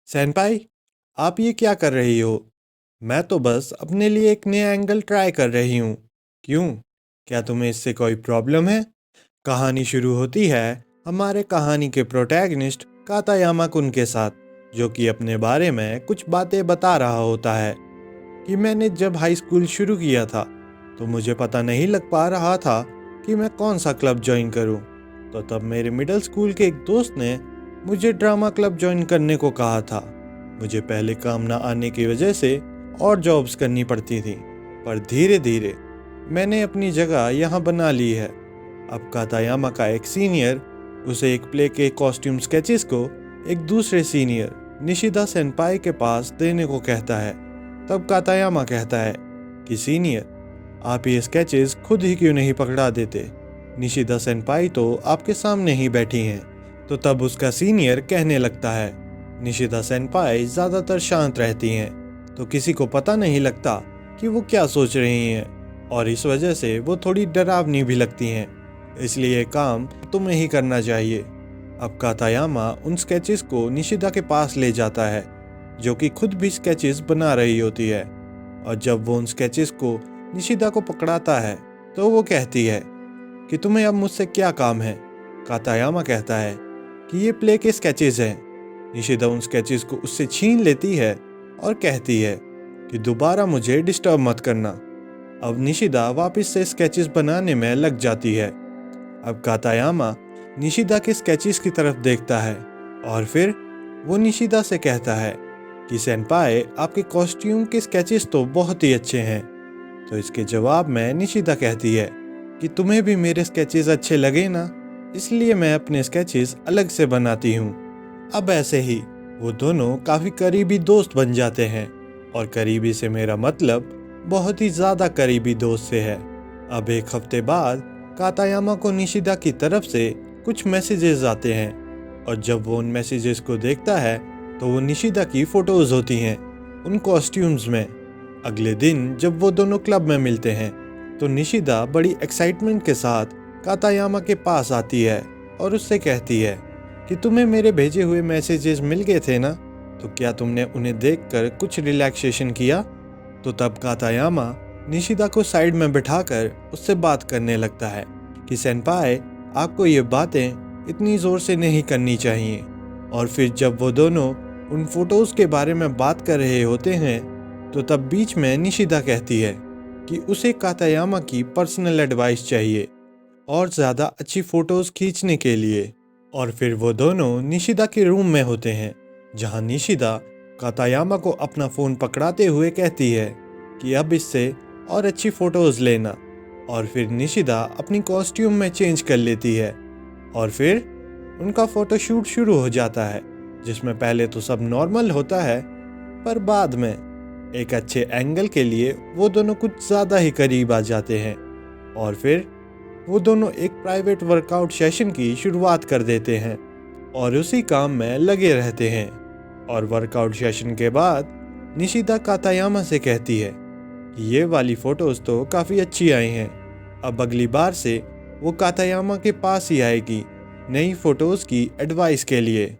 सेनपाई, आप ये क्या कर रही हो? मैं तो बस अपने लिए एक नया एंगल ट्राई कर रही हूँ। क्यों? क्या तुम्हें इससे कोई प्रॉब्लम है? कहानी शुरू होती है हमारे कहानी के प्रोटैगनिस्ट कातायामा कुन के साथ, जो कि अपने बारे में कुछ बातें बता रहा होता है कि मैंने जब हाई स्कूल शुरू किया था तो मुझे पता नहीं लग पा रहा था कि मैं कौन सा क्लब ज्वाइन करूं। तो तब मेरे मिडिल स्कूल के एक दोस्त ने मुझे ड्रामा क्लब ज्वाइन करने को कहा था। मुझे पहले काम ना आने की वजह से और जॉब्स करनी पड़ती थी, पर धीरे धीरे मैंने अपनी जगह यहाँ बना ली है। अब कातायामा का एक सीनियर उसे एक प्ले के कॉस्ट्यूम स्केचेस को एक दूसरे सीनियर निशिदा सेनपाई के पास देने को कहता है। तब कातायामा कहता है कि सीनियर, आप ये स्केचेस खुद ही क्यों नहीं पकड़ा देते? निशिदा सेनपाई तो आपके सामने ही बैठी हैं। तो तब उसका सीनियर कहने लगता है, निशिदा सेनपाई ज़्यादातर शांत रहती हैं, तो किसी को पता नहीं लगता कि वो क्या सोच रही हैं, और इस वजह से वो थोड़ी डरावनी भी लगती हैं। इसलिए ये काम तुम्हें ही करना चाहिए। अब कातायामा उन स्केचेस को निशिदा के पास ले जाता है, जो कि खुद भी स्केचेस बना रही होती है। और जब वो उन स्केचेस को निशिदा को पकड़ाता है तो वो कहती है कि तुम्हें अब मुझसे क्या काम है? कातायामा कहता है कि ये प्ले के स्केचेस हैं। निशिदा उन स्केचेस को उससे छीन लेती है और कहती है कि दोबारा मुझे डिस्टर्ब मत करना। अब निशिदा वापस से स्केचेस बनाने में लग जाती है। अब कातायामा निशिदा के स्केचेस की तरफ देखता है और फिर वो निशिदा से कहता है कि सेनपाई, आपके कॉस्ट्यूम के स्केचेस तो बहुत ही अच्छे हैं। तो इसके जवाब में निशिदा कहती है कि तुम्हें भी मेरे स्केचेस अच्छे लगे ना, इसलिए मैं अपने स्केचेस अलग से बनाती हूँ। अब ऐसे ही वो दोनों काफ़ी करीबी दोस्त बन जाते हैं, और करीबी से मेरा मतलब बहुत ही ज़्यादा करीबी दोस्त से है। अब एक हफ्ते बाद कातायामा को निशिदा की तरफ से कुछ मैसेजेस आते हैं, और जब वो उन मैसेजेस को देखता है तो वो निशिदा की फ़ोटोज़ होती हैं उन कॉस्ट्यूम्स में। अगले दिन जब वो दोनों क्लब में मिलते हैं तो निशिदा बड़ी एक्साइटमेंट के साथ कातायामा के पास आती है और उससे कहती है कि तुम्हें मेरे भेजे हुए मैसेजेस मिल गए थे ना, तो क्या तुमने उन्हें देखकर कुछ रिलैक्सेशन किया? तो तब कातायामा निशिदा को साइड में बिठाकर उससे बात करने लगता है कि सेनपाई, आपको ये बातें इतनी ज़ोर से नहीं करनी चाहिए। और फिर जब वो दोनों उन फोटोज़ के बारे में बात कर रहे होते हैं तो तब बीच में निशिदा कहती है कि उसे कातायामा की पर्सनल एडवाइस चाहिए और ज़्यादा अच्छी फ़ोटोज़ खींचने के लिए। और फिर वो दोनों निशिदा के रूम में होते हैं, जहां निशिदा कातायामा को अपना फ़ोन पकड़ाते हुए कहती है कि अब इससे और अच्छी फ़ोटोज़ लेना। और फिर निशिदा अपनी कॉस्ट्यूम में चेंज कर लेती है और फिर उनका फ़ोटोशूट शुरू हो जाता है, जिसमें पहले तो सब नॉर्मल होता है, पर बाद में एक अच्छे एंगल के लिए वो दोनों कुछ ज़्यादा ही करीब आ जाते हैं। और फिर वो दोनों एक प्राइवेट वर्कआउट सेशन की शुरुआत कर देते हैं और उसी काम में लगे रहते हैं। और वर्कआउट सेशन के बाद निशिदा कातायामा से कहती है कि ये वाली फ़ोटोज़ तो काफ़ी अच्छी आई हैं, अब अगली बार से वो कातायामा के पास ही आएगी नई फ़ोटोज़ की एडवाइस के लिए।